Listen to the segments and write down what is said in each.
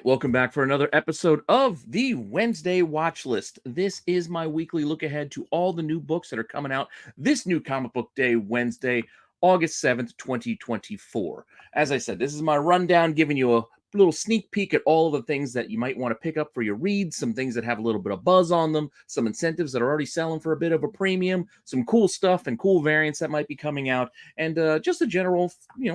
right, welcome back for another episode of the Wednesday Watch List. This is my weekly look ahead to all the new books that are coming out this new comic book day, Wednesday, August 7th, 2024. As I said, this is my rundown, giving you a little sneak peek at all of the things that you might want to pick up for your reads, some things that have a little bit of buzz on them, some incentives that are already selling for a bit of a premium, some cool stuff and cool variants that might be coming out, and just a general,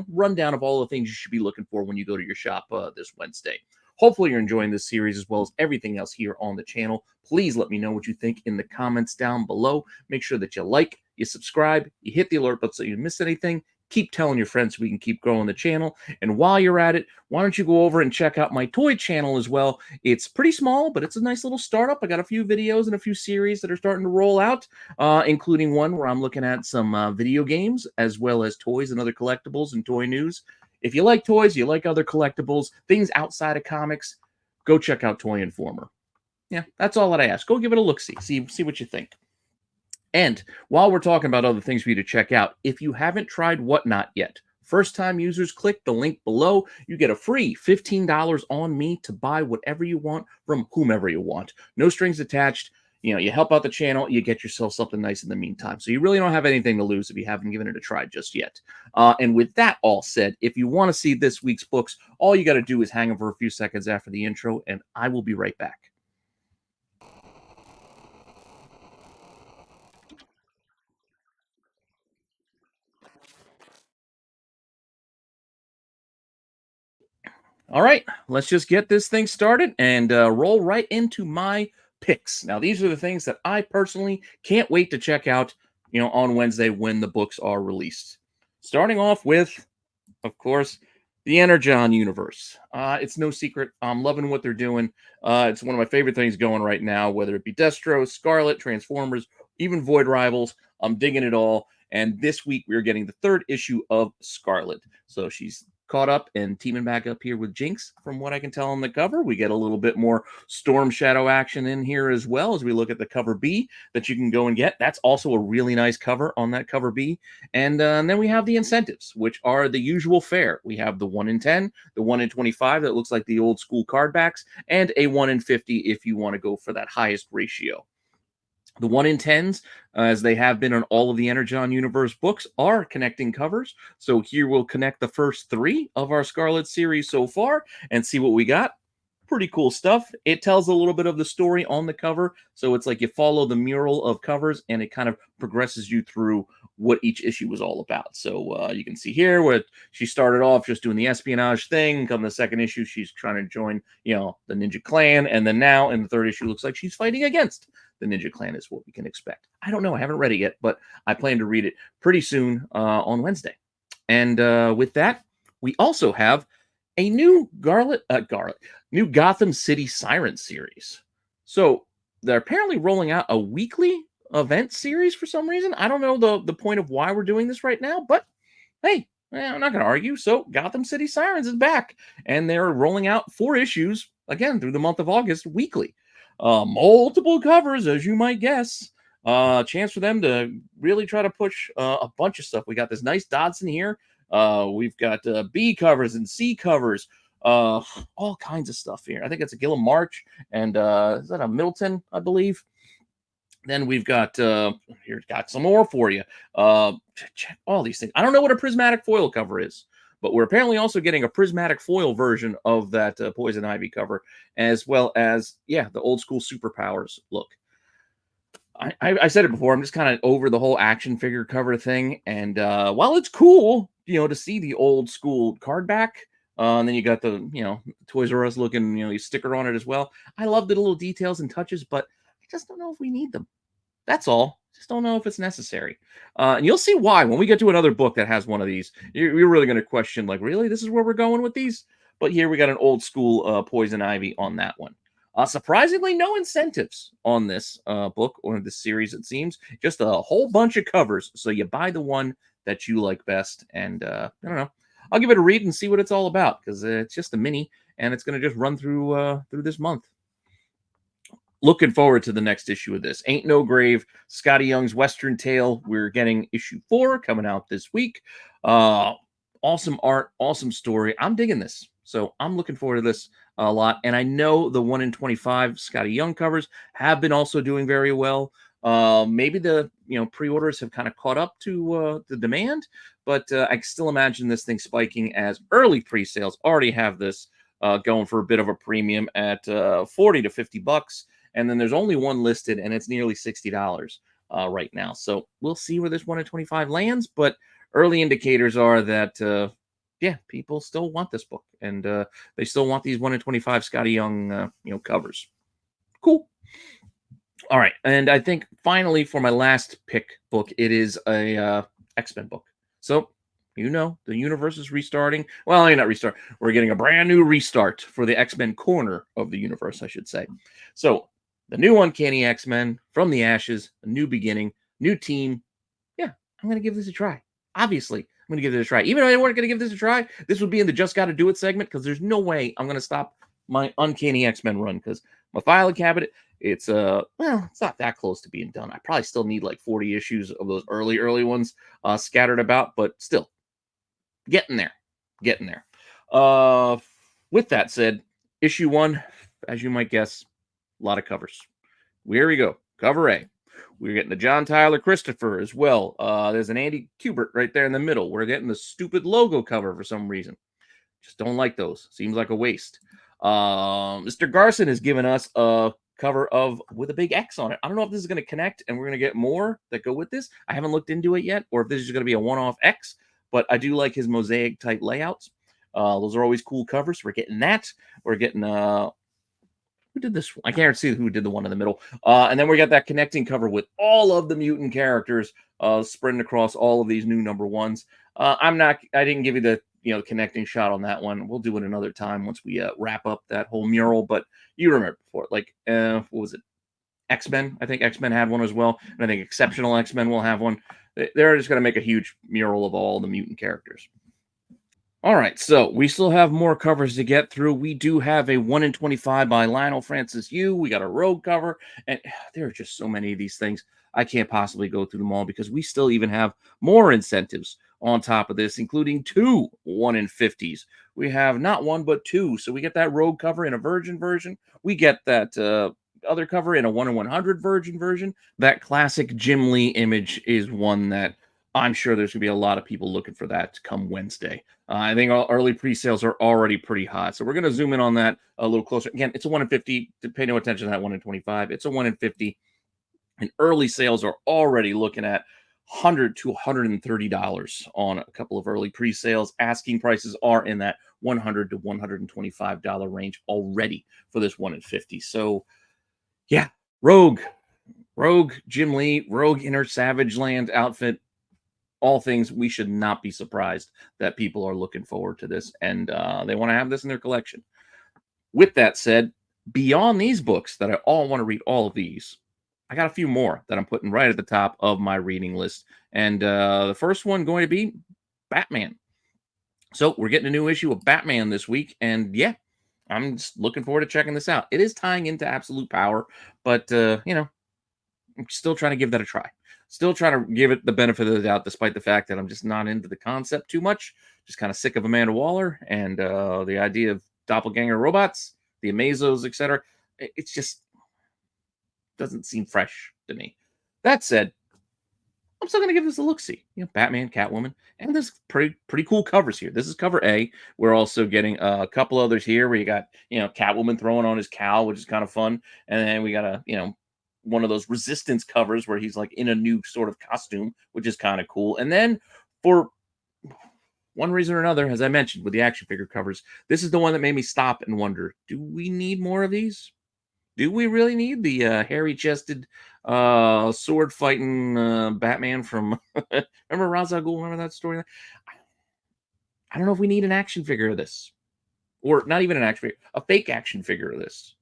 rundown of all the things you should be looking for when you go to your shop this Wednesday. Hopefully you're enjoying this series as well as everything else here on the channel. Please let me know what you think in the comments down below. Make sure that you like, you subscribe, you hit the alert button so you don't miss anything. Keep telling your friends so we can keep growing the channel. And while you're at it, why don't you go over and check out my toy channel as well. It's pretty small, but it's a nice little startup. I got a few videos and a few series that are starting to roll out, including one where I'm looking at some video games as well as toys and other collectibles and toy news. If you like toys, you like other collectibles, things outside of comics, go check out Toy Informer. Yeah, that's all that I ask. Go give it a look-see. See what you think. And while we're talking about other things for you to check out, if you haven't tried Whatnot yet, first-time users, click the link below. You get a free $15 on me to buy whatever you want from whomever you want. No strings attached. You help out the channel, you get yourself something nice in the meantime. So you really don't have anything to lose if you haven't given it a try just yet. And with that all said, if you want to see this week's books, all you got to do is hang on for a few seconds after the intro, and I will be right back. All right, let's just get this thing started and roll right into my picks. Now, these are the things that I personally can't wait to check out, on Wednesday when the books are released. Starting off with, of course, the Energon universe. It's no secret. I'm loving what they're doing. It's one of my favorite things going right now, whether it be Destro, Scarlet, Transformers, even Void Rivals. I'm digging it all. And this week, we're getting the third issue of Scarlet. So she's caught up and teaming back up here with Jinx, from what I can tell on the cover. We get a little bit more Storm Shadow action in here as well as we look at the cover B that you can go and get. That's also a really nice cover on that cover B. And then we have the incentives, which are the usual fare. We have the 1 in 10, the 1 in 25 that looks like the old school card backs, and a 1 in 50 if you want to go for that highest ratio. The 1 in 10s, as they have been on all of the Energon Universe books, are connecting covers. So here we'll connect the first 3 of our Scarlet series so far and see what we got. Pretty cool stuff. It tells a little bit of the story on the cover. So it's like you follow the mural of covers and it kind of progresses you through what each issue was all about. So you can see here where she started off just doing the espionage thing. Come the second issue, she's trying to join, the Ninja Clan. And then now in the third issue, looks like she's fighting against the Ninja Clan is what we can expect. I don't know. I haven't read it yet, but I plan to read it pretty soon on Wednesday. And with that, we also have a new new Gotham City Siren series. So they're apparently rolling out a weekly event series for some reason. I don't know the point of why we're doing this right now, but hey, I'm not going to argue. So Gotham City Sirens is back, and they're rolling out 4 issues, again, through the month of August, weekly. Multiple covers, as you might guess. Chance for them to really try to push a bunch of stuff. We got this nice Dodson here. We've got B covers and C covers. All kinds of stuff here. I think it's a Gillum March, and is that a Middleton, I believe? Then we've got here's got some more for you. Check all these things. I don't know what a prismatic foil cover is, but we're apparently also getting a prismatic foil version of that Poison Ivy cover, as well as, the old school superpowers look. I said it before, I'm just kind of over the whole action figure cover thing. And while it's cool, to see the old school card back, and then you got the, Toys R Us looking, sticker on it as well. I love the little details and touches, but I just don't know if we need them. That's all. Just don't know if it's necessary. And you'll see why when we get to another book that has one of these. You're really going to question, like, really? This is where we're going with these? But here we got an old school Poison Ivy on that one. Surprisingly, no incentives on this book or this series, it seems. Just a whole bunch of covers. So you buy the one that you like best. And I don't know. I'll give it a read and see what it's all about, because it's just a mini, and it's going to just run through this month. Looking forward to the next issue of this. Ain't No Grave, Scotty Young's Western Tale. We're getting issue 4 coming out this week. Awesome art, awesome story. I'm digging this. So I'm looking forward to this. a lot. And I know the 1 in 25 Scotty Young covers have been also doing very well. Maybe the pre-orders have kind of caught up to the demand, but I can still imagine this thing spiking as early pre-sales already have this going for a bit of a premium at 40 to 50 bucks. And then there's only one listed, and it's nearly $60 right now. So we'll see where this 1 in 25 lands, but early indicators are that people still want this book, and they still want these 1 in 25 Scotty Young covers. Cool. All right, and I think finally for my last pick book, it is a X-Men book. So the universe is restarting. Well, not restart. We're getting a brand new restart for the X-Men corner of the universe, I should say. So the new Uncanny X-Men from the ashes, a new beginning, new team. Yeah, I'm going to give this a try. Obviously, I'm going to give this a try. Even though I weren't going to give this a try, this would be in the Just Gotta Do It segment, because there's no way I'm going to stop my Uncanny X-Men run, because my filing cabinet, it's it's not that close to being done. I probably still need like 40 issues of those early ones scattered about, but still getting there. With that said, issue 1, as you might guess, a lot of covers. Here we go. Cover A. We're getting the John Tyler Christopher as well. There's an Andy Kubert right there in the middle. We're getting the stupid logo cover for some reason. Just don't like those. Seems like a waste. Mr. Garson has given us a cover with a big X on it. I don't know if this is going to connect and we're going to get more that go with this. I haven't looked into it yet, or if this is going to be a one-off X, but I do like his mosaic type layouts. Those are always cool covers. We're getting that. We're getting who did this one? I can't see who did the one in the middle. And then we got that connecting cover with all of the mutant characters spreading across all of these new number ones. I didn't give you the connecting shot on that one. We'll do it another time once we wrap up that whole mural. But you remember before, like what was it? X-Men. I think X-Men had one as well, and I think Exceptional X-Men will have one. They're just going to make a huge mural of all the mutant characters. All right, so we still have more covers to get through. We do have a 1 in 25 by Lionel Francis Yu. We got a Rogue cover, and there are just so many of these things. I can't possibly go through them all, because we still even have more incentives on top of this, including 2 1 in 50s. We have not 1, but 2. So we get that Rogue cover in a Virgin version. We get that other cover in a 1 in 100 Virgin version. That classic Jim Lee image is one that I'm sure there's going to be a lot of people looking for that come Wednesday. I think early pre-sales are already pretty hot. So we're going to zoom in on that a little closer. Again, it's a 1 in 50. Pay no attention to that 1 in 25. It's a 1 in 50. And early sales are already looking at $100 to $130 on a couple of early pre-sales. Asking prices are in that $100 to $125 range already for this 1 in 50. So, yeah, Rogue, Jim Lee, Rogue Inner Savage Land outfit. All things we should not be surprised that people are looking forward to this, and they want to have this in their collection. With that said, beyond these books that I all want to read all of these, I got a few more that I'm putting right at the top of my reading list. And the first one going to be Batman. So we're getting a new issue of Batman this week, and yeah, I'm just looking forward to checking this out. It is tying into Absolute Power, but I'm still trying to give that a try. Still trying to give it the benefit of the doubt, despite the fact that I'm just not into the concept too much. Just kind of sick of Amanda Waller and the idea of doppelganger robots, the Amazos, etc. It's just doesn't seem fresh to me. That said, I'm still going to give this a look-see. Batman, Catwoman, and there's pretty cool covers here. This is cover A. We're also getting a couple others here where you got, Catwoman throwing on his cowl, which is kind of fun. And then we got one of those Resistance covers where he's like in a new sort of costume, which is kind of cool. And then for one reason or another, as I mentioned with the action figure covers, this is the one that made me stop and wonder, do we need more of these? Do we really need the hairy-chested, sword-fighting Batman from... Remember Ra's al Ghul? Remember that story? I don't know if we need an action figure of this. Or not even an action figure. A fake action figure of this.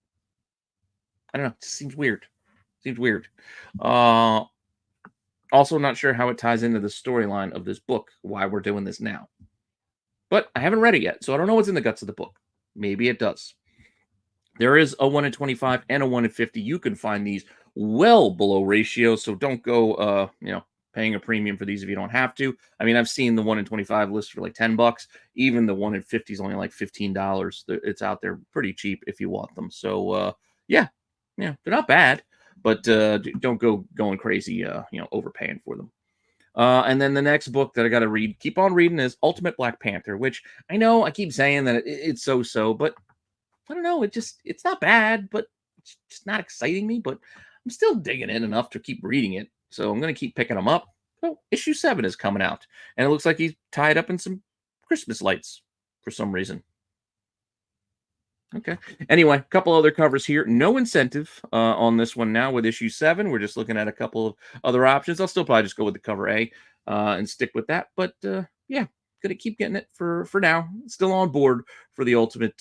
I don't know. It just seems weird. Also, not sure how it ties into the storyline of this book, why we're doing this now. But I haven't read it yet, so I don't know what's in the guts of the book. Maybe it does. There is a 1 in 25 and a 1 in 50. You can find these well below ratio, so don't go, paying a premium for these if you don't have to. I mean, I've seen the 1 in 25 list for like $10. Even the 1 in 50 is only like $15. It's out there pretty cheap if you want them. So yeah, they're not bad, but don't go going crazy, overpaying for them. And then the next book that I got to keep on reading, is Ultimate Black Panther, which I know I keep saying that it's so, but I don't know. It's not bad, but it's just not exciting me. But I'm still digging in enough to keep reading it. So I'm going to keep picking them up. So issue 7 is coming out, and it looks like he's tied up in some Christmas lights for some reason. Okay. Anyway, a couple other covers here. No incentive on this one now with issue 7. We're just looking at a couple of other options. I'll still probably just go with the cover A and stick with that. But yeah, gonna keep getting it for now. Still on board for the Ultimate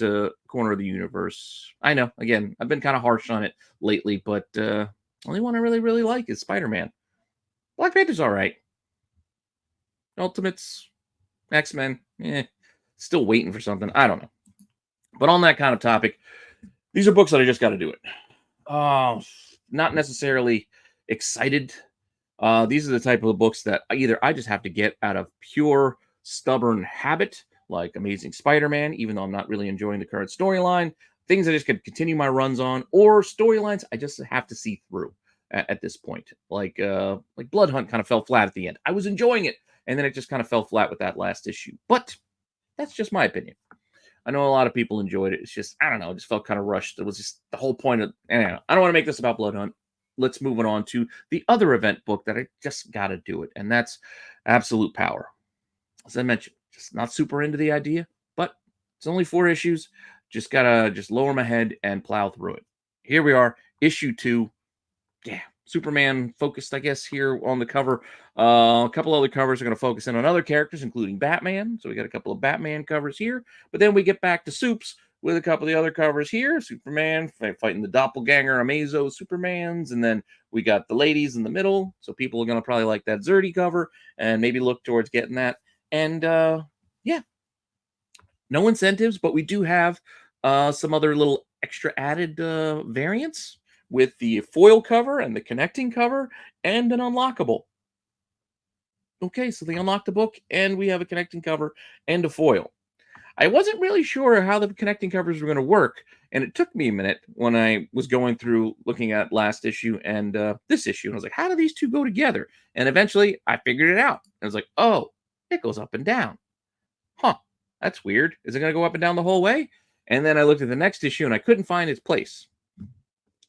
Corner of the Universe. I know. Again, I've been kind of harsh on it lately, but only one I really like is Spider-Man. Black Panther's all right. Ultimates, X-Men, still waiting for something. I don't know. But on that kind of topic, these are books that I just got to do it. Not necessarily excited. These are the type of books that either I just have to get out of pure stubborn habit, like Amazing Spider-Man, even though I'm not really enjoying the current storyline. Things I just could continue my runs on, or storylines I just have to see through at this point. Like Blood Hunt kind of fell flat at the end. I was enjoying it, and then it just kind of fell flat with that last issue. But that's just my opinion. I know a lot of people enjoyed it. It's just, I don't know, it just felt kind of rushed. It was just the whole point of, I don't want to make this about Blood Hunt. Let's move it on to the other event book that I just got to do it, and that's Absolute Power. As I mentioned, just not super into the idea, but it's only 4 issues. Just got to just lower my head and plow through it. Here we are, issue 2. Yeah, Superman focused, I guess, here on the cover. A couple other covers are going to focus in on other characters, including Batman. So we got a couple of Batman covers here. But then we get back to Supes with a couple of the other covers here. Superman fighting the doppelganger Amazo Supermans. And then we got the ladies in the middle. So people are going to probably like that Zerdy cover and maybe look towards getting that. And yeah, no incentives, but we do have some other little extra added variants with the foil cover and the connecting cover and an unlockable. Okay, so they unlock the book and we have a connecting cover and a foil. I wasn't really sure how the connecting covers were going to work, and it took me a minute when I was going through looking at last issue and this issue, and I was like, how do these two go together? And eventually I figured it out. I was like, oh, it goes up and down. Huh, that's weird. Is it going to go up and down the whole way? And then I looked at the next issue and I couldn't find its place.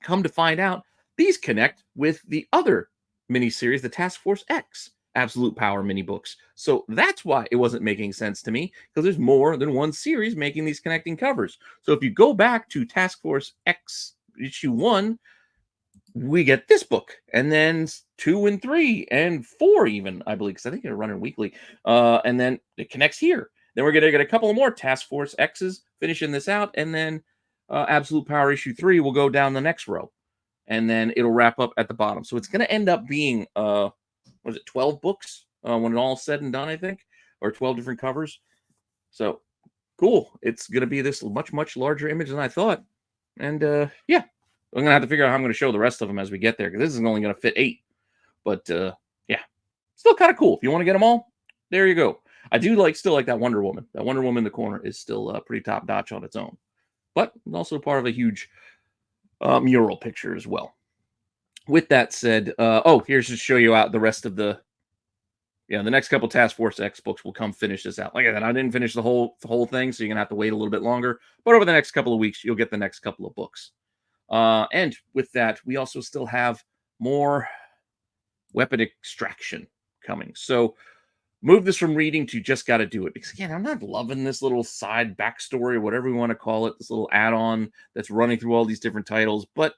Come to find out, these connect with the other miniseries, the Task Force X Absolute Power mini books. So that's why it wasn't making sense to me, because there's more than one series making these connecting covers. So if you go back to Task Force X issue 1, we get this book, and then 2 and 3 and 4 even, I believe, because I think they're running weekly. And then it connects here. Then we're going to get a couple of more Task Force X's finishing this out, and then Absolute Power issue 3 will go down the next row, and then it'll wrap up at the bottom. So it's going to end up being 12 books when it all said and done, I think, or 12 different covers. So cool. It's going to be this much larger image than I thought. And yeah, I'm going to have to figure out how I'm going to show the rest of them as we get there, because this is only going to fit 8. But yeah, still kind of cool. If you want to get them all, there you go. I do still like that Wonder Woman. That Wonder Woman in the corner is still pretty top notch on its own, but also part of a huge mural picture as well. With that said, here's to show you out the rest of the next couple Task Force X books will come finish this out. Like I said, I didn't finish the whole thing, so you're gonna have to wait a little bit longer. But over the next couple of weeks, you'll get the next couple of books. And with that, we also still have more weapon extraction coming. So move this from reading to just got to do it, because again, I'm not loving this little side backstory or whatever we want to call it, this little add-on that's running through all these different titles, but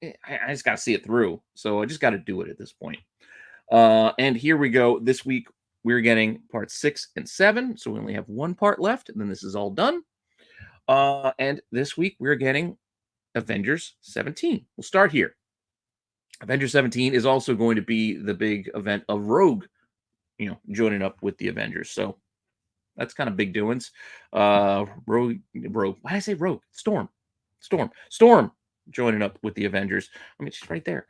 I just got to see it through. So I just got to do it at this point. And here we go. This week, we're getting parts 6 and 7. So we only have one part left, and then this is all done. And this week, we're getting Avengers 17. We'll start here. Avengers 17 is also going to be the big event of Rogue, joining up with the Avengers. So that's kind of big doings. Rogue. Why did I say Rogue? Storm. joining up with the Avengers. I mean, she's right there.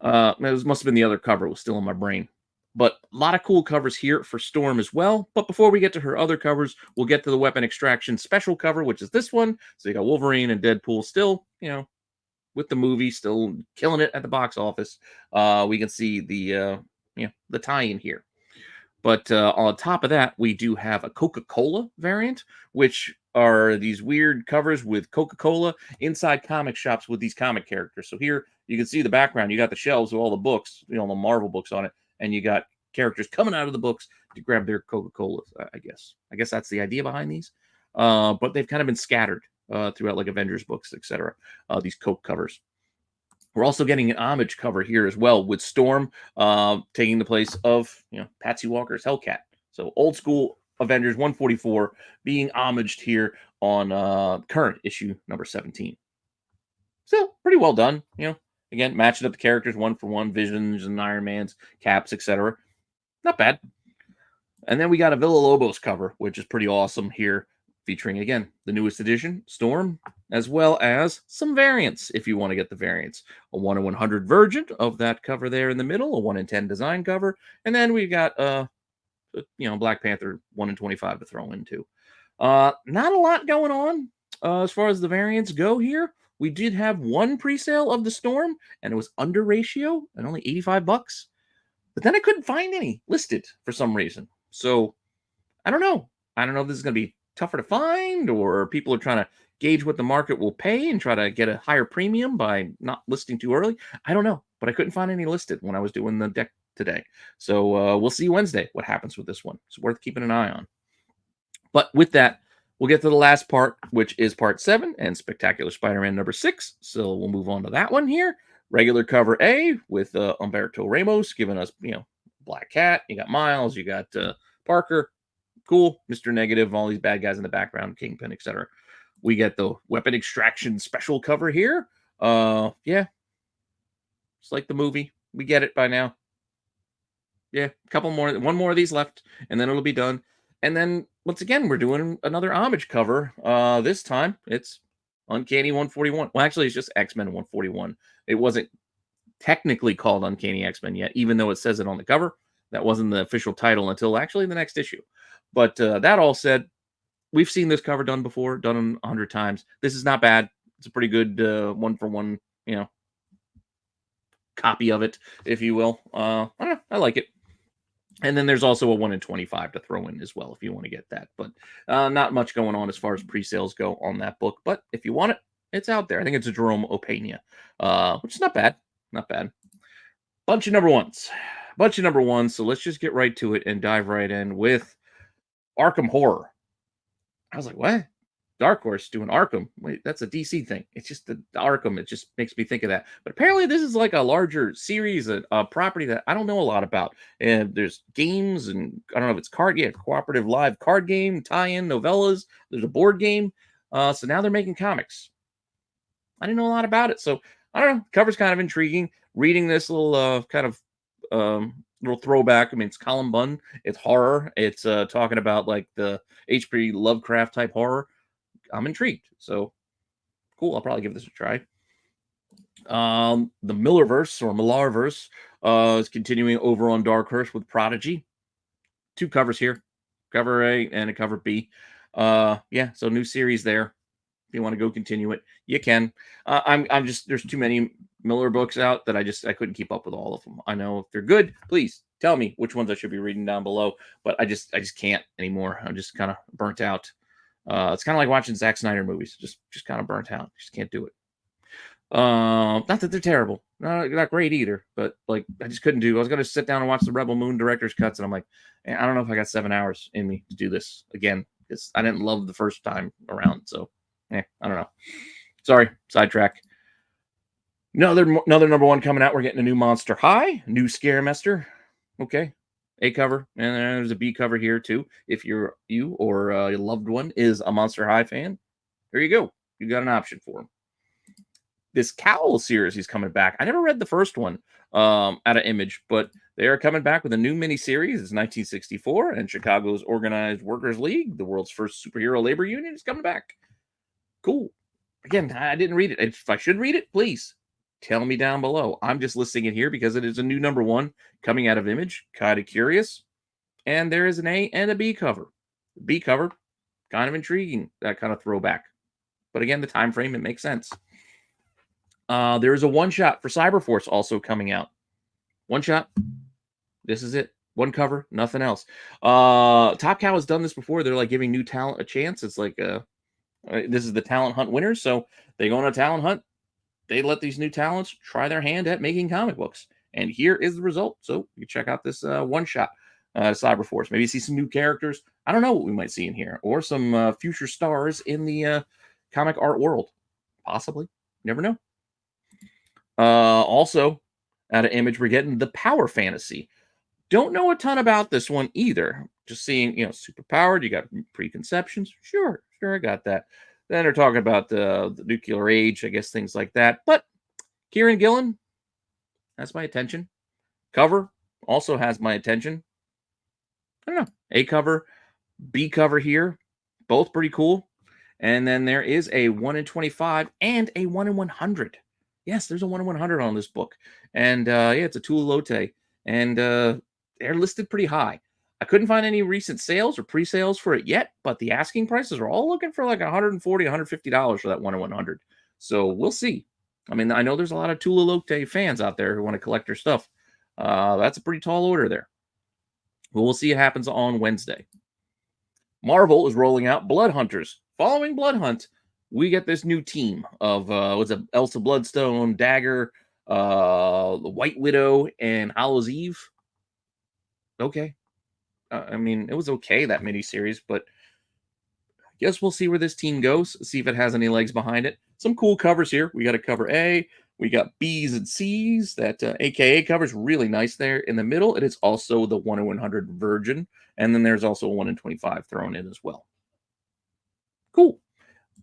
It must have been the other cover. It was still in my brain. But a lot of cool covers here for Storm as well. But before we get to her other covers, we'll get to the Weapon Extraction special cover, which is this one. So you got Wolverine and Deadpool still, with the movie, still killing it at the box office. We can see the tie-in here. But on top of that, we do have a Coca-Cola variant, which are these weird covers with Coca-Cola inside comic shops with these comic characters. So here you can see the background. You got the shelves with all the books, the Marvel books on it, and you got characters coming out of the books to grab their Coca-Colas, I guess. I guess that's the idea behind these. But they've kind of been scattered throughout like Avengers books, etc. These Coke covers. We're also getting an homage cover here as well with Storm taking the place of Patsy Walker's Hellcat. So old school Avengers 144 being homaged here on current issue number 17. So pretty well done. Again, matching up the characters one for one, Visions and Iron Man's, Caps, etc. Not bad. And then we got a Villa Lobos cover, which is pretty awesome here, featuring, again, the newest edition, Storm, as well as some variants, if you want to get the variants. A 1 in 100 version of that cover there in the middle, a 1 in 10 design cover, and then we've got, Black Panther 1 in 25 to throw in, too. Not a lot going on as far as the variants go here. We did have one pre-sale of the Storm, and it was under ratio and only $85. But then I couldn't find any listed for some reason. So, I don't know. I don't know if this is going to be tougher to find, or people are trying to gauge what the market will pay and try to get a higher premium by not listing too early. I don't know, but I couldn't find any listed when I was doing the deck today. So we'll see Wednesday what happens with this one. It's worth keeping an eye on. But with that, we'll get to the last part, which is part 7 and Spectacular Spider-Man number 6. So we'll move on to that one here. Regular cover A with Humberto Ramos giving us, Black Cat. You got Miles, you got Parker. Cool, Mr. Negative, all these bad guys in the background, Kingpin, etc. We get the Weapon Extraction special cover here. Yeah. It's like the movie. We get it by now. Yeah, a couple more, one more of these left, and then it'll be done. And then, once again, we're doing another homage cover. This time, it's Uncanny 141. Well, actually, it's just X-Men 141. It wasn't technically called Uncanny X-Men yet, even though it says it on the cover. That wasn't the official title until actually the next issue. But that all said, we've seen this cover done before, done 100 times. This is not bad. It's a pretty good one-for-one, copy of it, if you will. I like it. And then there's also a 1 in 25 to throw in as well, if you want to get that. But not much going on as far as pre-sales go on that book. But if you want it, it's out there. I think it's a Jerome Opeña, which is not bad. Not bad. Bunch of number ones. So let's just get right to it and dive right in with Arkham Horror. I was like, what? Dark Horse doing Arkham. Wait, that's a DC thing. It's just the Arkham. It just makes me think of that. But apparently this is like a larger series, a property that I don't know a lot about. And there's games, and I don't know if it's cooperative live card game, tie-in, novellas. There's a board game. So now they're making comics. I didn't know a lot about it. So I don't know. Cover's kind of intriguing. Reading this little little throwback. I mean, it's Colin Bunn. It's horror. It's talking about like the H.P. Lovecraft type horror. I'm intrigued. So cool. I'll probably give this a try. The Millerverse or Millarverse is continuing over on Dark Horse with Prodigy. 2 covers here. Cover A and a cover B. Yeah, so new series there. If you want to go continue it, you can. I'm just, there's too many Miller books out that I couldn't keep up with all of them. I know if they're good, please tell me which ones I should be reading down below, but I just can't anymore. I'm just kind of burnt out. It's kind of like watching Zack Snyder movies. Just kind of burnt out. Just can't do it. Not that they're terrible. Not great either, but like I just couldn't do. I was going to sit down and watch the Rebel Moon director's cuts, and I'm like, I don't know if I got 7 hours in me to do this again, because I didn't love the first time around. So, I don't know. Sorry, sidetrack. Another number one coming out. We're getting a new Monster High, new Scaremester. Okay, A cover, and there's a B cover here too. If you or your loved one is a Monster High fan, there you go. You got an option for him. This Cowl series is coming back. I never read the first one out of Image, but they are coming back with a new miniseries. It's 1964, and Chicago's Organized Workers League, the world's first superhero labor union, is coming back. Cool. Again, I didn't read it. If I should read it, please tell me down below. I'm just listing it here because it is a new #1 coming out of Image. Kind of curious. And there is an A and a B cover. B cover, kind of intriguing, that kind of throwback. But again, the time frame, it makes sense. There is a one-shot for Cyberforce also coming out. One shot. This is it. One cover, nothing else. Top Cow has done this before. They're like giving new talent a chance. It's like this is the talent hunt winners. So they go on a talent hunt. They let these new talents try their hand at making comic books. And here is the result. So you check out this one shot, Cyberforce. Maybe see some new characters. I don't know what we might see in here, or some future stars in the comic art world. Possibly. Never know. Also, out of Image, we're getting the Power Fantasy. Don't know a ton about this one either. Just seeing, super powered. You got preconceptions. Sure, I got that. Then they're talking about the nuclear age, I guess, things like that. But Kieran Gillen has my attention. Cover also has my attention. I don't know. A cover, B cover here. Both pretty cool. And then there is a 1 in 25 and a 1 in 100. Yes, there's a 1 in 100 on this book. And it's a Tula and they're listed pretty high. I couldn't find any recent sales or pre-sales for it yet, but the asking prices are all looking for like $140, $150 for that 1 in 100. So we'll see. I mean, I know there's a lot of Tula fans out there who want to collect their stuff. That's a pretty tall order there. But we'll see what happens on Wednesday. Marvel is rolling out Blood Hunters. Following Blood Hunt, we get this new team of Elsa Bloodstone, Dagger, the White Widow, and Hallows Eve. Okay. I mean, it was okay, that miniseries, but I guess we'll see where this team goes, see if it has any legs behind it. Some cool covers here. We got a cover A. We got B's and C's. That AKA cover is really nice there in the middle. It is also the 1 in 100 Virgin, and then there's also a 1 in 25 thrown in as well. Cool.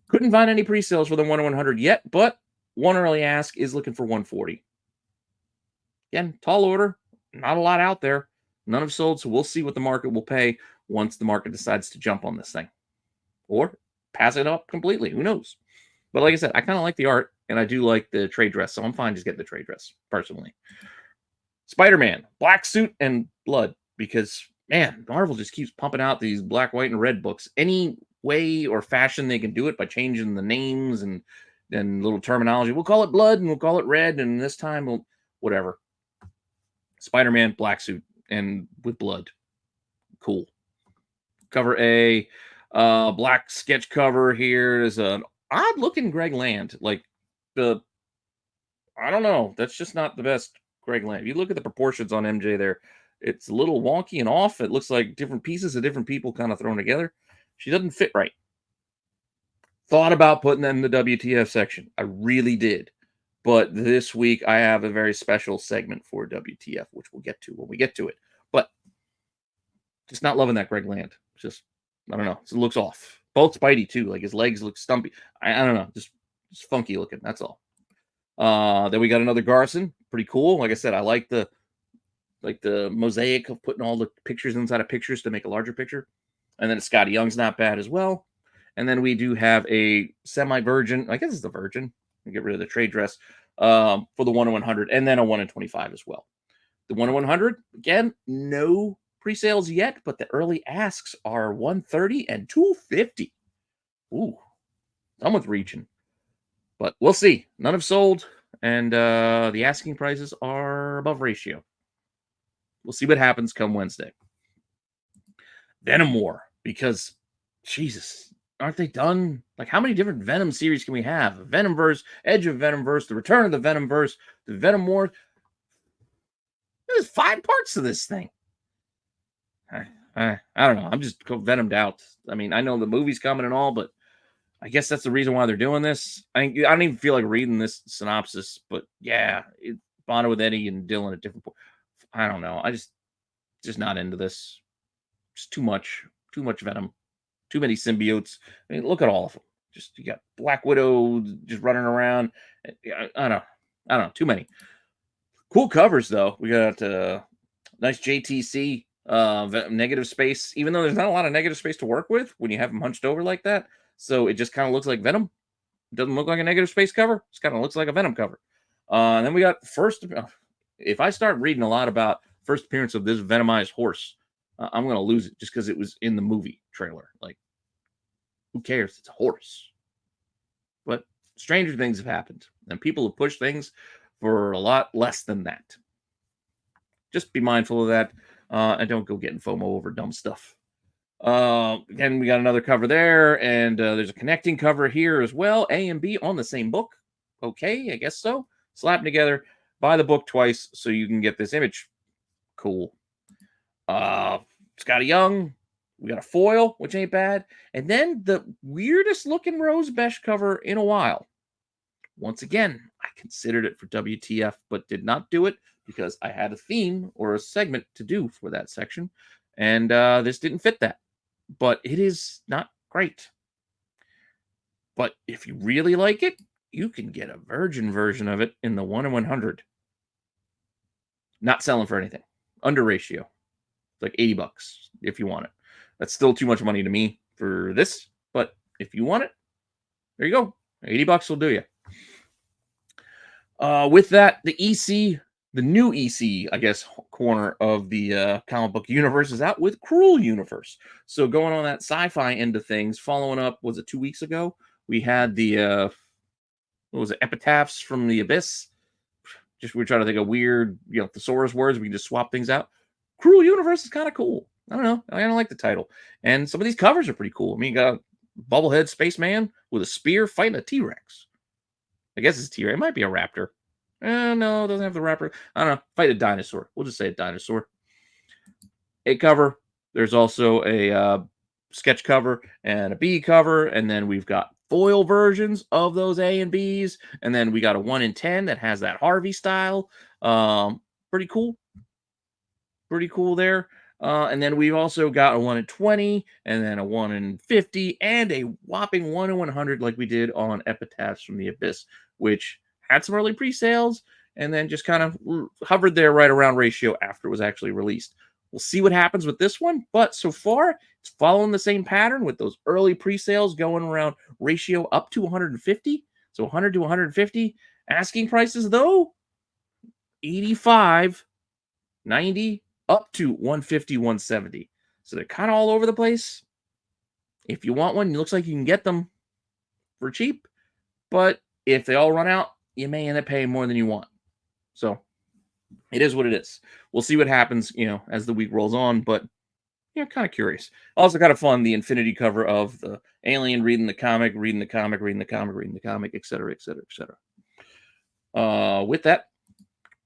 Couldn't find any pre-sales for the 1 in 100 yet, but one early ask is looking for 140. Again, tall order. Not a lot out there. None have sold, so we'll see what the market will pay once the market decides to jump on this thing. Or pass it up completely. Who knows? But like I said, I kind of like the art, and I do like the trade dress, so I'm fine just getting the trade dress, personally. Spider-Man, black suit and blood, because, man, Marvel just keeps pumping out these black, white, and red books. Any way or fashion they can do it by changing the names and little terminology. We'll call it blood, and we'll call it red, and this time we'll whatever. Spider-Man, black suit, and with blood. Cool. Cover A, black sketch cover here. There's an odd looking Greg Land. Like I don't know. That's just not the best Greg Land. If you look at the proportions on MJ there, it's a little wonky and off. It looks like different pieces of different people kind of thrown together. She doesn't fit right. Thought about putting that in the WTF section. I really did. But this week, I have a very special segment for WTF, which we'll get to when we get to it. But just not loving that Greg Land. Just, I don't know. It looks off. Both Spidey, too. Like, his legs look stumpy. I don't know. Just funky looking. That's all. Then we got another Garson. Pretty cool. Like I said, I like the mosaic of putting all the pictures inside of pictures to make a larger picture. And then Scotty Young's not bad as well. And then we do have a semi-virgin. I guess it's the virgin. Get rid of the trade dress for the 1 in 100, and then a 1 in 25 as well. The 1 in 100, again, no pre-sales yet, but the early asks are 130 and 250. Ooh, someone's reaching. But we'll see. None have sold, and the asking prices are above ratio. We'll see what happens come Wednesday. Venom War, because, Jesus, aren't they done? Like, how many different Venom series can we have? Venomverse, Edge of Venomverse, the Return of the Venomverse, the Venom War. There's 5 parts to this thing. I don't know. I'm just venomed out. I mean, I know the movie's coming and all, but I guess that's the reason why they're doing this. I don't even feel like reading this synopsis, but yeah, bonded with Eddie and Dylan at different points. I don't know. I just not into this. Just too much Venom. Too many symbiotes. I mean, look at all of them. Just, you got Black Widow just running around. I don't know. Too many. Cool covers, though. We got nice JTC negative space, even though there's not a lot of negative space to work with when you have them hunched over like that. So it just kind of looks like Venom. Doesn't look like a negative space cover. It kind of looks like a Venom cover. And then we got first. If I start reading a lot about first appearance of this Venomized horse, I'm going to lose it just because it was in the movie trailer. Like, who cares? It's a horse. But stranger things have happened, and people have pushed things for a lot less than that. Just be mindful of that, and don't go getting FOMO over dumb stuff. Again, we got another cover there, and there's a connecting cover here as well. A and B on the same book. Okay, I guess so. Slap them together. Buy the book twice so you can get this image. Cool. Scotty Young. We got a foil, which ain't bad. And then the weirdest looking Rose Besh cover in a while. Once again, I considered it for WTF, but did not do it because I had a theme or a segment to do for that section. And this didn't fit that. But it is not great. But if you really like it, you can get a virgin version of it in the 1 in 100. Not selling for anything. Under ratio. It's like $80 if you want it. That's still too much money to me for this. But if you want it, there you go. $80 will do you. With that, the EC, the new EC, I guess, corner of the comic book universe is out with Cruel Universe. So going on that sci-fi end of things, following up, was it 2 weeks ago? We had the, what was it, Epitaphs from the Abyss. Just we were trying to think of weird, thesaurus words. We can just swap things out. Cruel Universe is kind of cool. I don't know. I don't like the title. And some of these covers are pretty cool. I mean, you got a bobblehead spaceman with a spear fighting a T-Rex. I guess it's T-Rex. It might be a raptor. No, it doesn't have the raptor. I don't know. Fight a dinosaur. We'll just say a dinosaur. A cover. There's also a sketch cover and a B cover. And then we've got foil versions of those A and Bs. And then we got a 1 in 10 that has that Harvey style. Pretty cool. Pretty cool there. And then we've also got a 1 in 20, and then a 1 in 50, and a whopping 1 in 100 like we did on Epitaphs from the Abyss, which had some early pre-sales, and then just kind of hovered there right around ratio after it was actually released. We'll see what happens with this one, but so far, it's following the same pattern with those early pre-sales going around ratio up to 150, so 100 to 150. Asking prices, though, 85, 90, up to 150, 170. So they're kind of all over the place. If you want one, it looks like you can get them for cheap. But if they all run out, you may end up paying more than you want. So it is what it is. We'll see what happens, as the week rolls on. But, kind of curious. Also kind of fun, the infinity cover of the alien reading the comic, reading the comic, reading the comic, reading the comic, etc., etc., etc. With that,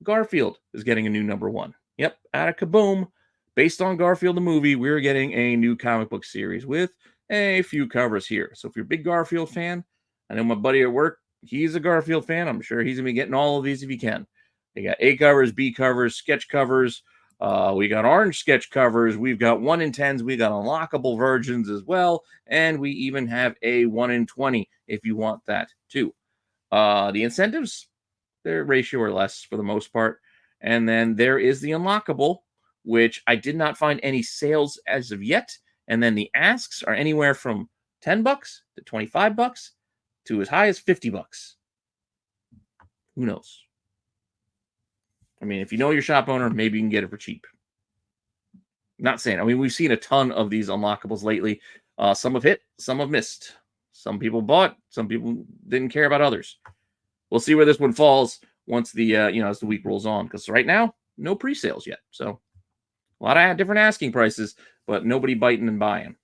Garfield is getting a new #1. Yep, out of Kaboom. Based on Garfield the movie, we're getting a new comic book series with a few covers here. So if you're a big Garfield fan, I know my buddy at work, he's a Garfield fan. I'm sure he's going to be getting all of these if he can. They got A covers, B covers, sketch covers. We got orange sketch covers. We've got 1 in 10s. We got unlockable versions as well. And we even have a 1 in 20 if you want that too. The incentives, they're ratio or less for the most part. And then there is the unlockable, which I did not find any sales as of yet. And then the asks are anywhere from $10 to $25 to as high as $50. Who knows? I mean, if you know your shop owner, maybe you can get it for cheap. Not saying. I mean, we've seen a ton of these unlockables lately. Some have hit, some have missed. Some people bought, some people didn't care about others. We'll see where this one falls once the as the week rolls on, because right now no pre-sales yet, so a lot of different asking prices, but nobody biting and buying.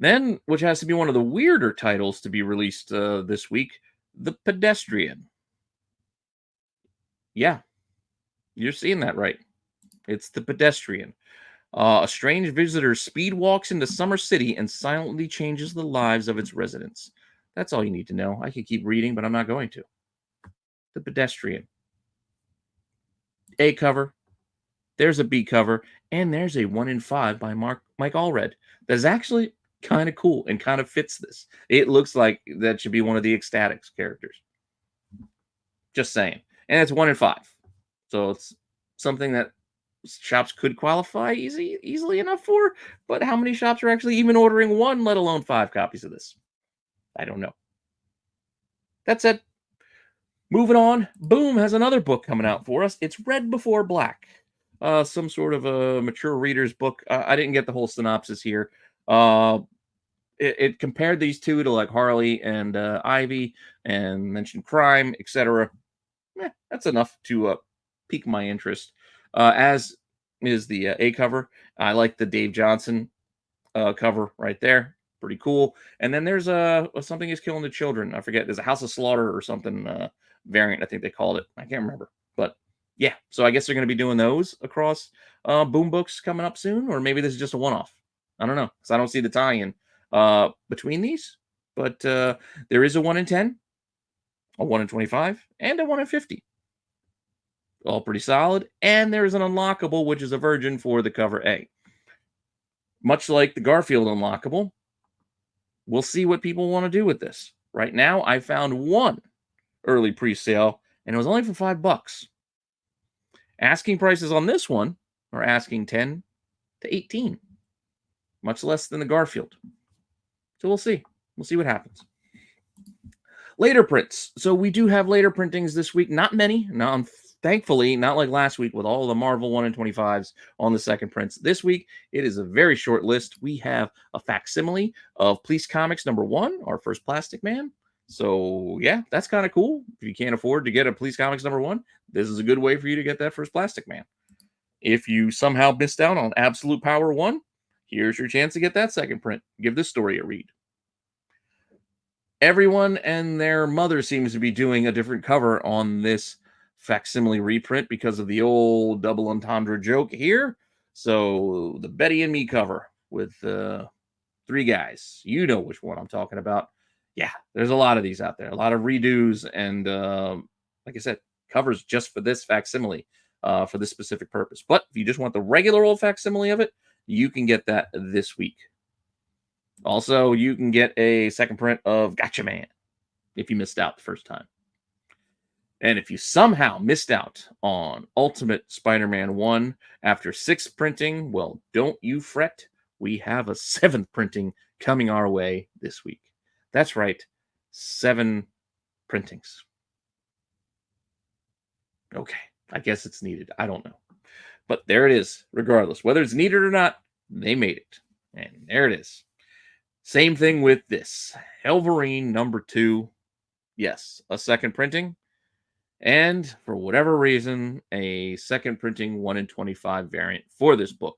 Then, which has to be one of the weirder titles to be released this week, The Pedestrian. Yeah, you're seeing that right. It's The Pedestrian. A strange visitor speed walks into Summer City and silently changes the lives of its residents. That's all you need to know. I could keep reading, but I'm not going to. The Pedestrian. A cover. There's a B cover. And there's a 1 in 5 by Mike Allred. That's actually kind of cool and kind of fits this. It looks like that should be one of the Ecstatics characters. Just saying. And it's 1 in 5. So it's something that shops could qualify easily enough for. But how many shops are actually even ordering 1, let alone 5 copies of this? I don't know. That said, moving on, Boom has another book coming out for us. It's Red Before Black, some sort of a mature reader's book. I didn't get the whole synopsis here. Uh, it compared these two to like Harley and Ivy, and mentioned crime, etc. That's enough to pique my interest. As is the A cover. I like the Dave Johnson cover right there. Pretty cool. And then there's something is killing the children. I forget. There's a House of Slaughter or something variant. I think they called it. I can't remember. But yeah, so I guess they're going to be doing those across Boom Books coming up soon, or maybe this is just a one-off. I don't know, because I don't see the tie-in between these. But there is a 1 in 10, a 1 in 25, and a 1 in 50. All pretty solid. And there's an unlockable, which is a virgin for the cover A. Much like the Garfield unlockable, we'll see what people want to do with this. Right now, I found one early pre-sale, and it was only for $5. Asking prices on this one are asking 10 to 18, much less than the Garfield. So we'll see. We'll see what happens. Later prints. So we do have later printings this week. Not many. Thankfully, not like last week with all the Marvel 1 in 25s on the second prints. This week, it is a very short list. We have a facsimile of Police Comics #1, our first Plastic Man. So, yeah, that's kind of cool. If you can't afford to get a Police Comics #1, this is a good way for you to get that first Plastic Man. If you somehow missed out on Absolute Power 1, here's your chance to get that second print. Give this story a read. Everyone and their mother seems to be doing a different cover on this facsimile reprint because of the old double entendre joke here. So the Betty and Me cover with 3 guys. You know which one I'm talking about. Yeah, there's a lot of these out there. A lot of redos and, like I said, covers just for this facsimile, for this specific purpose. But if you just want the regular old facsimile of it, you can get that this week. Also, you can get a second print of Gotcha Man if you missed out the first time. And if you somehow missed out on Ultimate Spider-Man 1 after 6th printing, well, don't you fret. We have a 7th printing coming our way this week. That's right, 7 printings. Okay, I guess it's needed. I don't know. But there it is, regardless. Whether it's needed or not, they made it. And there it is. Same thing with this. Wolverine #2. Yes, a second printing. And for whatever reason, a second printing 1 in 25 variant for this book.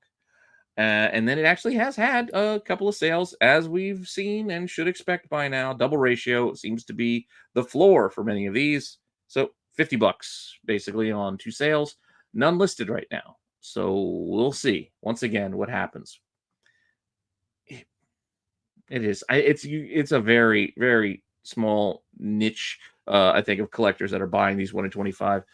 And then it actually has had a couple of sales, as we've seen and should expect by now. Double ratio seems to be the floor for many of these. So $50 basically on 2 sales. None listed right now. So we'll see once again what happens. It is. It's a very, very small niche, I think, of collectors that are buying these 1 in 25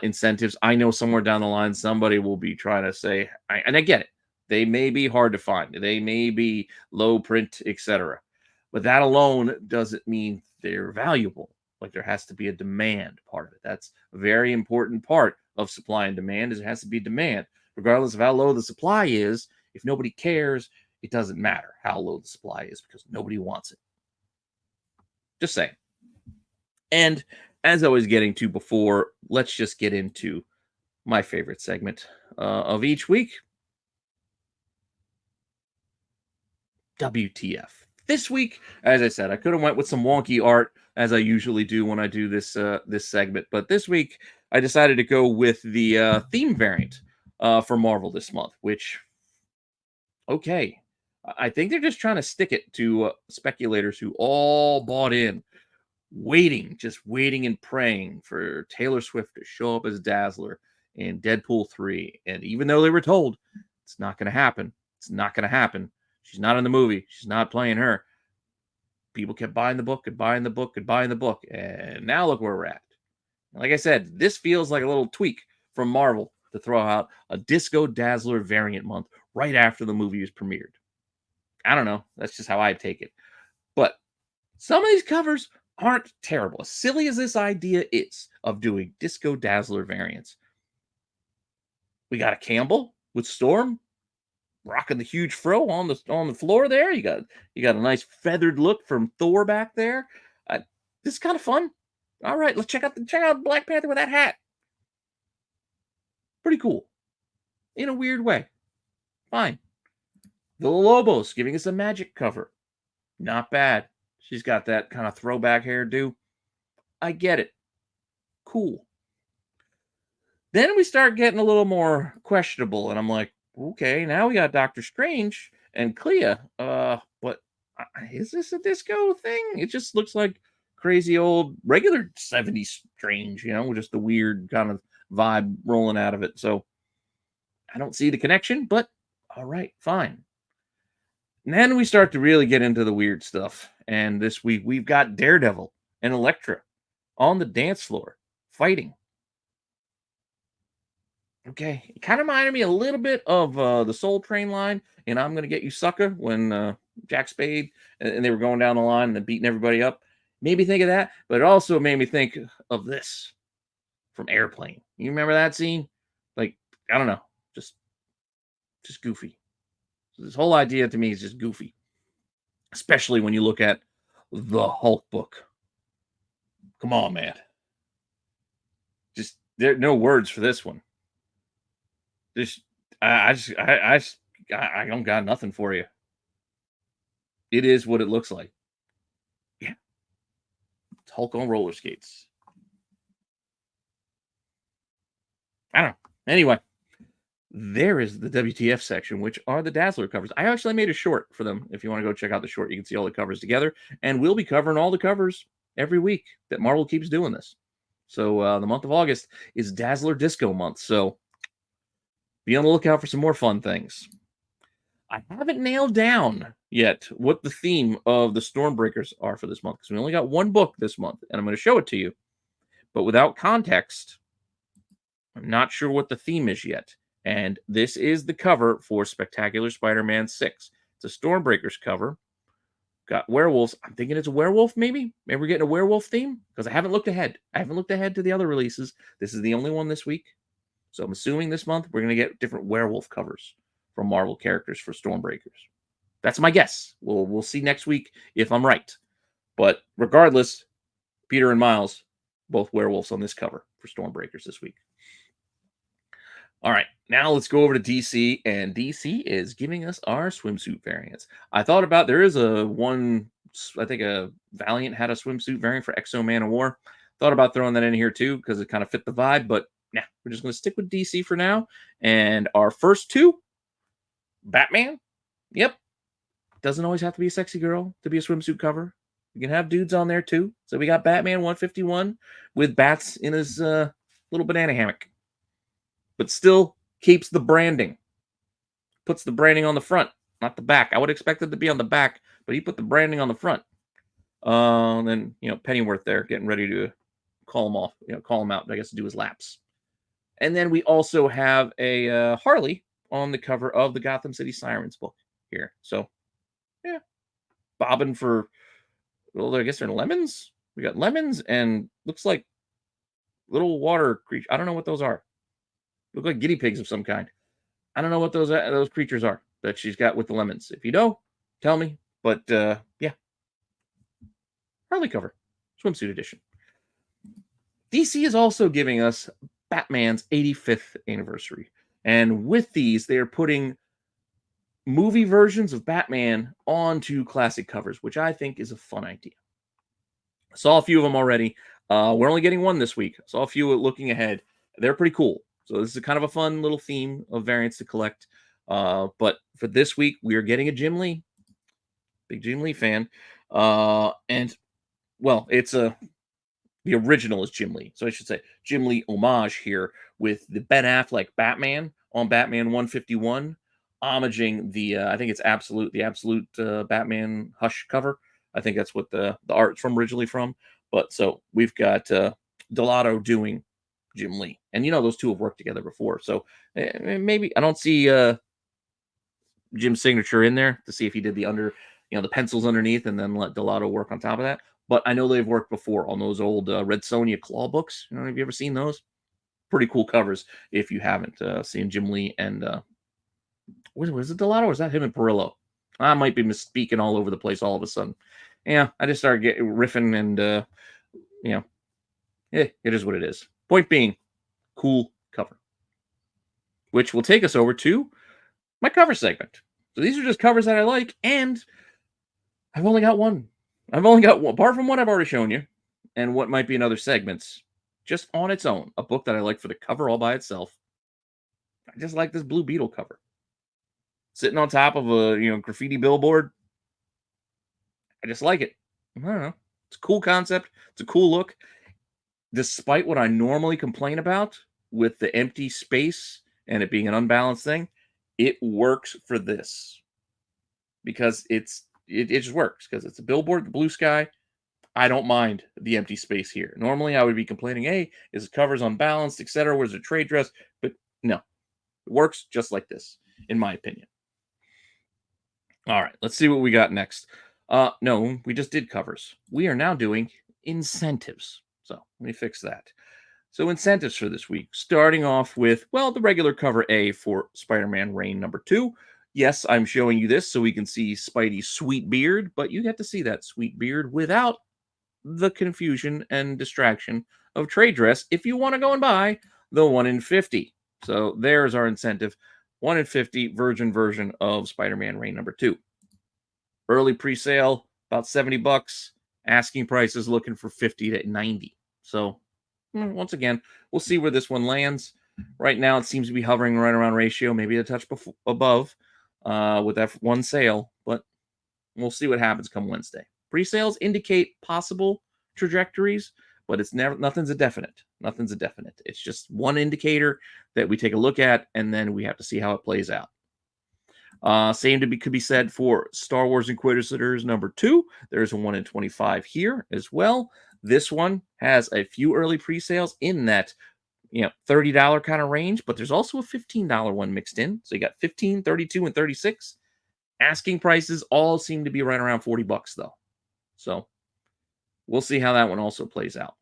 incentives. I know somewhere down the line somebody will be trying to say, and I get it. They may be hard to find. They may be low print, etc. But that alone doesn't mean they're valuable. Like, there has to be a demand part of it. That's a very important part of supply and demand. Is it has to be demand, regardless of how low the supply is. If nobody cares, it doesn't matter how low the supply is because nobody wants it. Just saying. And as I was getting to before, let's just get into my favorite segment of each week. WTF. This week, as I said, I could have went with some wonky art, as I usually do when I do this this segment. But this week, I decided to go with the theme variant for Marvel this month, which, okay, I think they're just trying to stick it to speculators who all bought in, just waiting and praying for Taylor Swift to show up as Dazzler in Deadpool 3. And even though they were told it's not going to happen, it's not going to happen. She's not in the movie. She's not playing her. People kept buying the book and buying the book and buying the book. And now look where we're at. Like I said, this feels like a little tweak from Marvel to throw out a Disco Dazzler variant month right after the movie was premiered. I don't know. That's just how I take it. But some of these covers aren't terrible. As silly as this idea is of doing Disco Dazzler variants. We got a Campbell with Storm rocking the huge fro on the floor there. You got a nice feathered look from Thor back there. This is kind of fun. All right, let's check out Black Panther with that hat. Pretty cool in a weird way. Fine. Villa Lobos giving us a magic cover. Not bad. She's got that kind of throwback hairdo. I get it. Cool. Then we start getting a little more questionable, and I'm like, okay, now we got Doctor Strange and Clea. But is this a disco thing? It just looks like crazy old regular 70s Strange, with just the weird kind of vibe rolling out of it. So I don't see the connection, but all right, fine. And then we start to really get into the weird stuff. And this week we've got Daredevil and Elektra on the dance floor fighting. Okay, it kind of reminded me a little bit of the Soul Train line, and I'm gonna get you, sucker, when Jack Spade and they were going down the line and then beating everybody up. Made me think of that, but it also made me think of this from Airplane. You remember that scene? Like, I don't know, just goofy. So this whole idea to me is just goofy, especially when you look at the Hulk book. Come on, man. Just there are no words for this one. Just I don't got nothing for you. It is what it looks like. Yeah, it's Hulk on roller skates. I don't know. Anyway, there is the WTF section, which are the Dazzler covers. I actually made a short for them. If you want to go check out the short, you can see all the covers together. And we'll be covering all the covers every week that Marvel keeps doing this. So the month of August is Dazzler Disco month. So be on the lookout for some more fun things. I haven't nailed down yet what the theme of the Stormbreakers are for this month, because we only got one book this month, and I'm going to show it to you. But without context, I'm not sure what the theme is yet. And this is the cover for Spectacular Spider-Man 6. It's a Stormbreakers cover. Got werewolves. I'm thinking it's a werewolf, maybe? Maybe we're getting a werewolf theme? Because I haven't looked ahead. I haven't looked ahead to the other releases. This is the only one this week. So I'm assuming this month we're going to get different werewolf covers from Marvel characters for Stormbreakers. That's my guess. We'll see next week if I'm right. But regardless, Peter and Miles, both werewolves on this cover for Stormbreakers this week. All right, now let's go over to DC, and DC is giving us our swimsuit variants. I thought about, there is I think a Valiant had a swimsuit variant for Exo Man of War. Thought about throwing that in here too, because it kind of fit the vibe, but nah, we're just going to stick with DC for now. And our first two, Batman. Yep. Doesn't always have to be a sexy girl to be a swimsuit cover. You can have dudes on there too. So we got Batman 151 with bats in his little banana hammock, but still keeps the branding. Puts the branding on the front, not the back. I would expect it to be on the back, but he put the branding on the front. Then, Pennyworth there getting ready to call him off, call him out, I guess, to do his laps. And then we also have a Harley on the cover of the Gotham City Sirens book here. So, yeah, bobbing for, well, I guess they're lemons. We got lemons and looks like little water creatures. I don't know what those are. Look like guinea pigs of some kind. I don't know what those creatures are that she's got with the lemons. If you know, tell me. But yeah, Harley cover, swimsuit edition. DC is also giving us Batman's 85th anniversary. And with these, they are putting movie versions of Batman onto classic covers, which I think is a fun idea. I saw a few of them already. We're only getting one this week. I saw a few looking ahead. They're pretty cool. So this is kind of a fun little theme of variants to collect. But for this week, we are getting a Jim Lee. Big Jim Lee fan. And, well, the original is Jim Lee. So I should say Jim Lee homage here with the Ben Affleck Batman on Batman 151, homaging the, I think it's the absolute Batman Hush cover. I think that's what the art's originally from. But so we've got Delato doing Jim Lee. And those two have worked together before. So maybe I don't see Jim's signature in there to see if he did the pencils underneath and then let Delato work on top of that. But I know they've worked before on those old Red Sonja Claw books. Have you ever seen those? Pretty cool covers if you haven't seen Jim Lee and was it Delato or is that him and Perillo? I might be misspeaking all over the place all of a sudden. Yeah, I just started riffing and, you know, it is what it is. Point being, cool cover, which will take us over to my cover segment. So these are just covers that I like, and I've only got one. I've only got one, apart from what I've already shown you, and what might be in other segments, just on its own. A book that I like for the cover all by itself. I just like this Blue Beetle cover. Sitting on top of a graffiti billboard. I just like it. I don't know. It's a cool concept. It's a cool look. Despite what I normally complain about with the empty space and it being an unbalanced thing, it works for this because it just works because it's a billboard, the blue sky. I don't mind the empty space here. Normally, I would be complaining, "Hey, is the covers unbalanced, etc. Where's the trade dress?" But no, it works just like this, in my opinion. All right, let's see what we got next. No, we just did covers. We are now doing incentives. So let me fix that. So incentives for this week, starting off with, well, the regular cover A for Spider-Man Reign #2. Yes, I'm showing you this so we can see Spidey's sweet beard, but you get to see that sweet beard without the confusion and distraction of trade dress if you want to go and buy the 1 in 50. So there's our incentive. 1 in 50 virgin version of Spider-Man Reign #2. Early pre-sale, about $70. Asking price is looking for 50 to 90. So once again, we'll see where this one lands. Right now, it seems to be hovering right around ratio, maybe a touch above with that one sale, but we'll see what happens come Wednesday. Pre-sales indicate possible trajectories, but it's never nothing's a definite. Nothing's a definite. It's just one indicator that we take a look at, and then we have to see how it plays out. Same could be said for Star Wars Inquisitors #2. There's a 1 in 25 here as well. This one has a few early pre-sales in that $30 kind of range, but there's also a $15 one mixed in. So you got 15, 32, and 36. Asking prices all seem to be right around $40 though. So we'll see how that one also plays out.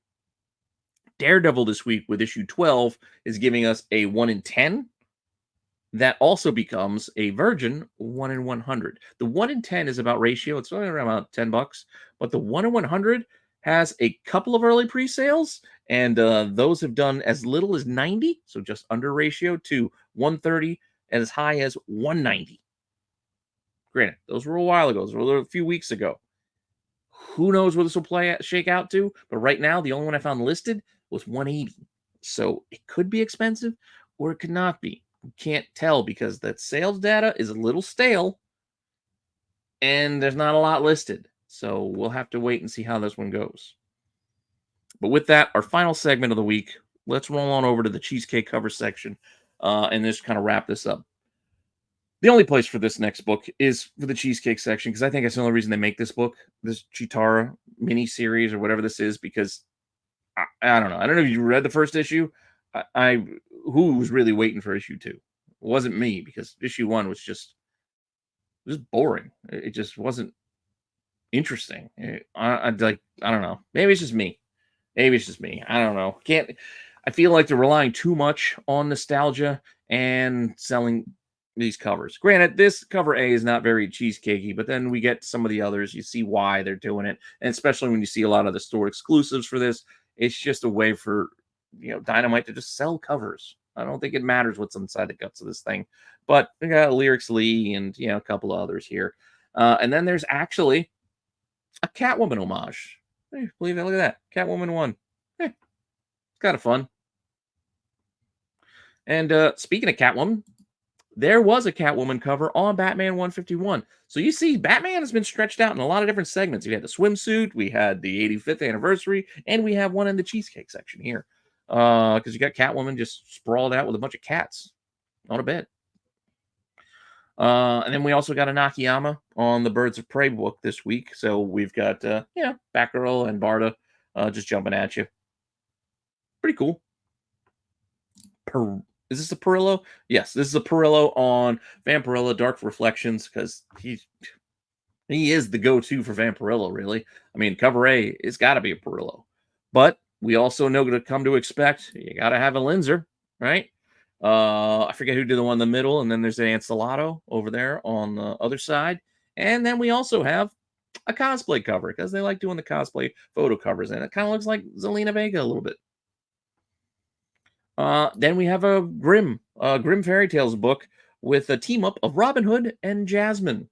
Daredevil this week with issue 12 is giving us a 1 in 10. That also becomes a virgin 1 in 100. The 1 in 10 is about ratio. It's only around about $10, but the 1 in 100 has a couple of early pre-sales, and those have done as little as 90, so just under ratio, to 130 and as high as 190. Granted, those were a while ago. Those were a few weeks ago. Who knows where this will shake out to? But right now, the only one I found listed was 180. So it could be expensive, or it could not be. You can't tell because that sales data is a little stale, and there's not a lot listed. So we'll have to wait and see how this one goes. But with that, our final segment of the week, let's roll on over to the Cheesecake cover section and just kind of wrap this up. The only place for this next book is for the Cheesecake section, because I think that's the only reason they make this book, this Chitara mini series or whatever this is, because I don't know. I don't know if you read the first issue. Who was really waiting for issue 2? It wasn't me, because issue 1 was just boring. It just wasn't interesting. I don't know. Maybe it's just me. I don't know. I feel like they're relying too much on nostalgia and selling these covers. Granted, this cover A is not very cheesecakey, but then we get some of the others. You see why they're doing it, and especially when you see a lot of the store exclusives for this, it's just a way for Dynamite to just sell covers. I don't think it matters what's inside the guts of this thing, but we got Lyrics Lee and a couple of others here, and then there's actually a Catwoman homage. Hey, believe it? Look at that, Catwoman 1. Hey, it's kind of fun. And speaking of Catwoman, there was a Catwoman cover on Batman 151. So you see, Batman has been stretched out in a lot of different segments. We had the swimsuit, we had the 85th anniversary, and we have one in the Cheesecake section here. Because you got Catwoman just sprawled out with a bunch of cats on a bed. And then we also got a Nakayama on the Birds of Prey book this week. So we've got, Batgirl and Barda just jumping at you. Pretty cool. Is this a Perillo? Yes, this is a Perillo on Vampirella Dark Reflections, because he is the go-to for Vampirella, really. I mean, cover A, it's got to be a Perillo. But we also know to come to expect, you got to have a Linzer, right? I forget who did the one in the middle, and then there's an Ancelato over there on the other side. And then we also have a cosplay cover because they like doing the cosplay photo covers, and it kind of looks like Zelina Vega a little bit. Then we have a Grimm Fairy Tales book with a team up of Robin Hood and Jasmine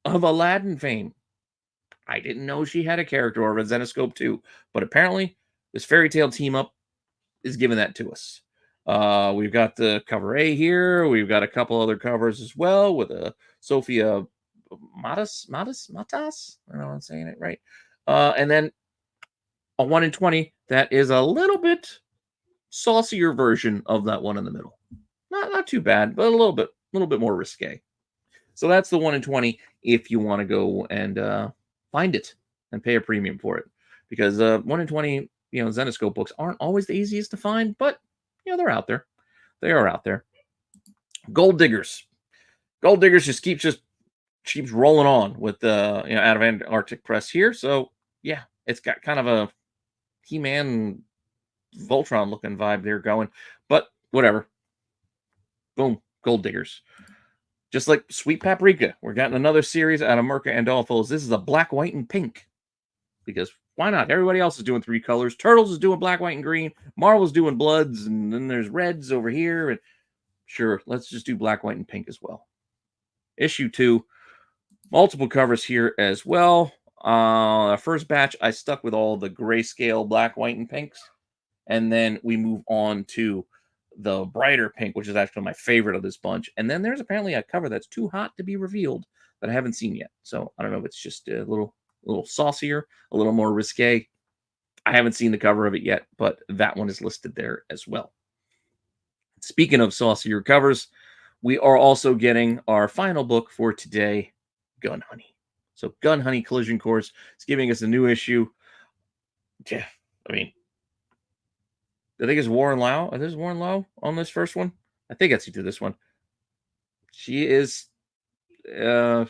of Aladdin fame. I didn't know she had a character or a Zenoscope too, but apparently this fairy tale team up is giving that to us. We've got the cover A here. We've got a couple other covers as well with a Sophia Matas. I don't know if I'm saying it right. And then a 1 in 20 that is a little bit saucier version of that one in the middle. Not too bad, but a little bit more risque. So that's the 1 in 20 if you want to go and find it and pay a premium for it. Because 1 in 20, Zenoscope books aren't always the easiest to find, but they're out there. They are out there. Gold Diggers. Gold Diggers just keeps rolling on with out of Antarctic Press here. So yeah, it's got kind of a He-Man Voltron looking vibe there going, but whatever. Boom, Gold Diggers. Just like Sweet Paprika, we're getting another series out of Merca and Dolphos. This is a black, white, and pink. Because why not? Everybody else is doing 3 colors. Turtles is doing black, white, and green. Marvel's doing bloods, and then there's reds over here. And sure, let's just do black, white, and pink as well. Issue 2, multiple covers here as well. First batch, I stuck with all the grayscale black, white, and pinks. And then we move on to the brighter pink, which is actually my favorite of this bunch. And then there's apparently a cover that's too hot to be revealed that I haven't seen yet. So I don't know if it's just a little saucier, a little more risque. I haven't seen the cover of it yet, but that one is listed there as well. Speaking of saucier covers, we are also getting our final book for today, Gun Honey. So Gun Honey Collision Course is giving us a new issue. Yeah, I mean, I think it's Warren Lau. Is this Warren Lau on this first one? I think it's to this one. She is, I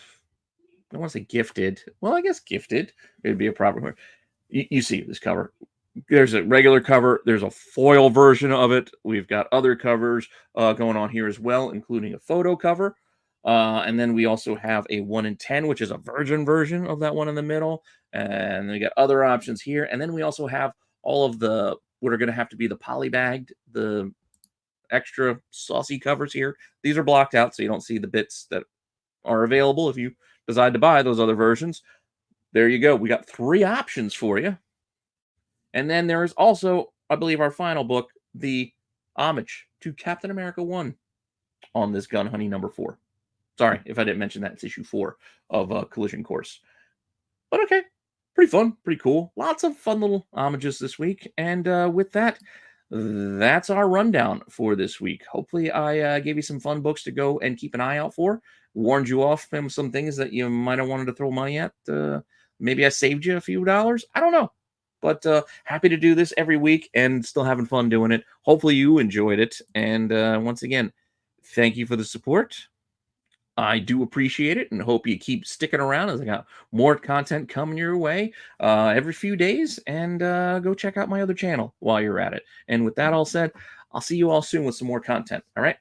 don't want to say gifted. Well, I guess gifted would be a proper word. You see this cover. There's a regular cover. There's a foil version of it. We've got other covers going on here as well, including a photo cover. And then we also have a 1 in 10, which is a virgin version of that one in the middle. And then we got other options here. And then we also have all of the what are going to have to be the polybagged, the extra saucy covers here. These are blocked out so you don't see the bits that are available if you decide to buy those other versions. There you go. We got 3 options for you. And then there is also, I believe, our final book, the homage to Captain America 1 on this Gun Honey number 4. Sorry if I didn't mention that. It's issue 4 of Collision Course. But okay. Pretty fun, pretty cool. Lots of fun little homages this week. And with that, that's our rundown for this week. Hopefully I gave you some fun books to go and keep an eye out for. Warned you off from some things that you might have wanted to throw money at. Maybe I saved you a few dollars. I don't know. But happy to do this every week and still having fun doing it. Hopefully you enjoyed it. And once again, thank you for the support. I do appreciate it and hope you keep sticking around as I got more content coming your way every few days. And go check out my other channel while you're at it. And with that all said, I'll see you all soon with some more content. All right.